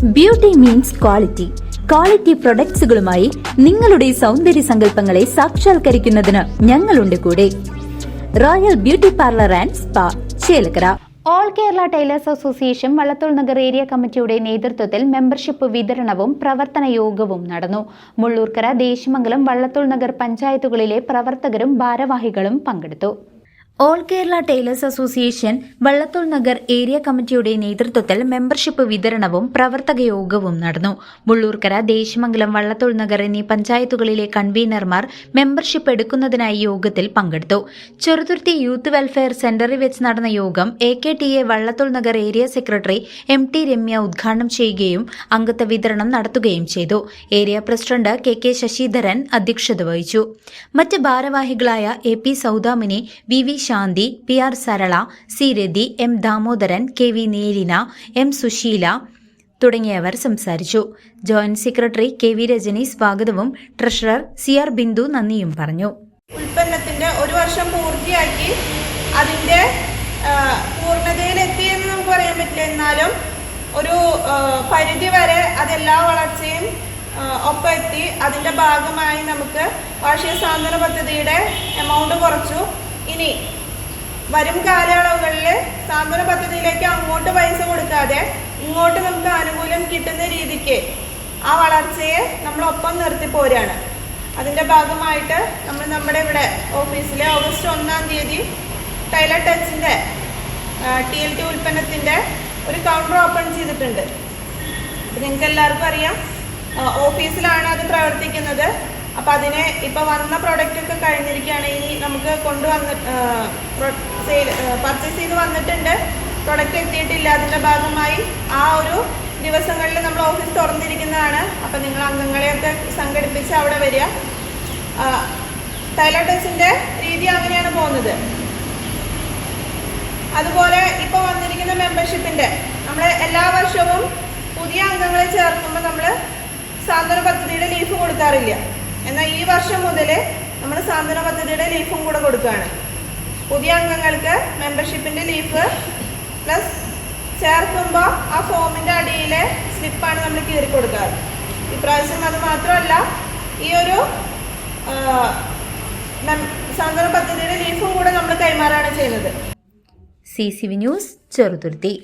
Beauty means quality. Quality പ്രൊഡക്ട്സുകളുമായി നിങ്ങളുടെ സൗന്ദര്യ സങ്കല്പങ്ങളെ സാക്ഷാത്കരിക്കുന്നതിന് ഞങ്ങളുണ്ട് കൂടെ. Royal beauty parlour and spa, Chelakkara. All Kerala tailors association Vallathol Nagar area കമ്മിറ്റിയുടെ നേതൃത്വത്തിൽ മെമ്പർഷിപ്പ് വിതരണവും പ്രവർത്തന യോഗവും നടന്നു. മുള്ളൂർക്കര, ദേശമംഗലം, വള്ളത്തോൾ നഗർ പഞ്ചായത്തുകളിലെ പ്രവർത്തകരും ഭാരവാഹികളും പങ്കെടുത്തു. All Kerala tailors association Vallathol Nagar area കമ്മിറ്റിയുടെ നേതൃത്വത്തിൽ മെമ്പർഷിപ്പ് വിതരണവും പ്രവർത്തക യോഗവും നടന്നു. മുള്ളൂർക്കര, ദേശമംഗലം, വള്ളത്തോൾ നഗർ എന്നീ പഞ്ചായത്തുകളിലെ കൺവീനർമാർ മെമ്പർഷിപ്പ് എടുക്കുന്നതിനായി യോഗത്തിൽ പങ്കെടുത്തു. ചെറുതുരുത്തി യൂത്ത് വെൽഫെയർ സെന്ററിൽ വെച്ച് നടന്ന യോഗം AKTA Vallathol Nagar area secretary MT Ramya ഉദ്ഘാടനം ചെയ്യുകയും അംഗത്വ വിതരണം നടത്തുകയും ചെയ്തു. ഏരിയ പ്രസിഡന്റ് KK ശശിധരൻ അധ്യക്ഷത വഹിച്ചു. മറ്റ് ഭാരവാഹികളായ AP സൗദാമിനി, VV ശാന്തി, PR സരള, C രതി, M Damodaran, KV Neelina, M Susheela തുടങ്ങിയവർ സംസാരിച്ചു. ജോയിന്റ് സെക്രട്ടറി KV രജനി സ്വാഗതവും ട്രഷറർ CR ബിന്ദു നന്ദിയും പറഞ്ഞു. ഉൽപ്പന്നത്തിന്റെ ഒരു വർഷം പൂർത്തിയാക്കി അതിന്റെ പൂർണ്ണതയിലെത്തിയെന്ന് നമുക്ക് പറയാൻ പറ്റില്ല. എന്നാലും ഒരു പരിധി വരെ അതെല്ലാ വളർച്ചയും ഒപ്പം എത്തി. അതിന്റെ ഭാഗമായി നമുക്ക് വാർഷിക സാന്ത്വന പദ്ധതിയുടെ എമൗണ്ട് കുറച്ചു. ഇനി വരും കാലയളവുകളിൽ സാന്ത്വന പദ്ധതിയിലേക്ക് അങ്ങോട്ട് പൈസ കൊടുക്കാതെ ഇങ്ങോട്ട് നമുക്ക് ആനുകൂല്യം കിട്ടുന്ന രീതിക്ക് ആ വളർച്ചയെ നമ്മളൊപ്പം നിർത്തി പോരാണ്. അതിൻ്റെ ഭാഗമായിട്ട് നമ്മൾ നമ്മുടെ ഇവിടെ ഓഫീസിലെ ഓഗസ്റ്റ് 1-ാം തീയതി ടൈലർ ടച്ചിൻ്റെ TLT ഉൽപ്പന്നത്തിൻ്റെ ഒരു കൗണ്ടർ ഓപ്പൺ ചെയ്തിട്ടുണ്ട്. നിങ്ങൾക്ക് എല്ലാവർക്കും അറിയാം, ഓഫീസിലാണ് അത് പ്രവർത്തിക്കുന്നത്. അപ്പോൾ അതിനെ ഇപ്പോൾ വന്ന പ്രൊഡക്റ്റൊക്കെ കഴിഞ്ഞിരിക്കുകയാണ്. ഇനി നമുക്ക് പർച്ചേസ് ചെയ്ത് വന്നിട്ടുണ്ട്, പ്രൊഡക്റ്റ് എത്തിയിട്ടില്ല. അതിൻ്റെ ഭാഗമായി ആ ഒരു ദിവസങ്ങളിൽ നമ്മൾ ഓഫീസ് തുറന്നിരിക്കുന്നതാണ്. അപ്പോൾ നിങ്ങൾ അംഗങ്ങളെയൊക്കെ സംഘടിപ്പിച്ച് അവിടെ വരിക. ടൈലർ ടച്ചിൻ്റെ രീതി അങ്ങനെയാണ് പോകുന്നത്. അതുപോലെ ഇപ്പോൾ വന്നിരിക്കുന്ന മെമ്പർഷിപ്പിൻ്റെ നമ്മൾ എല്ലാ വർഷവും പുതിയ അംഗങ്ങളെ ചേർക്കുമ്പോൾ നമ്മൾ സാന്ത്വന പദ്ധതിയുടെ ലീഫ് കൊടുക്കാറില്ല. എന്നാൽ ഈ വർഷം മുതൽ നമ്മൾ സാന്ത്വന പദ്ധതിയുടെ ലീഫും കൂടെ കൊടുക്കുകയാണ്. പുതിയ അംഗങ്ങൾക്ക് മെമ്പർഷിപ്പിൻ്റെ ലീഫ് പ്ലസ് ചേർക്കുമ്പോൾ ആ ഫോമിൻ്റെ അടിയിലെ സ്ലിപ്പാണ് നമ്മൾ കീറി കൊടുക്കാറ്. ഇപ്രാവശ്യം അത് മാത്രമല്ല, ഈ ഒരു സാന്ത്വന പദ്ധതിയുടെ ലീഫും കൂടെ നമ്മൾ കൈമാറാണ് ചെയ്യുന്നത്. CCV news, Cheruthuruthy.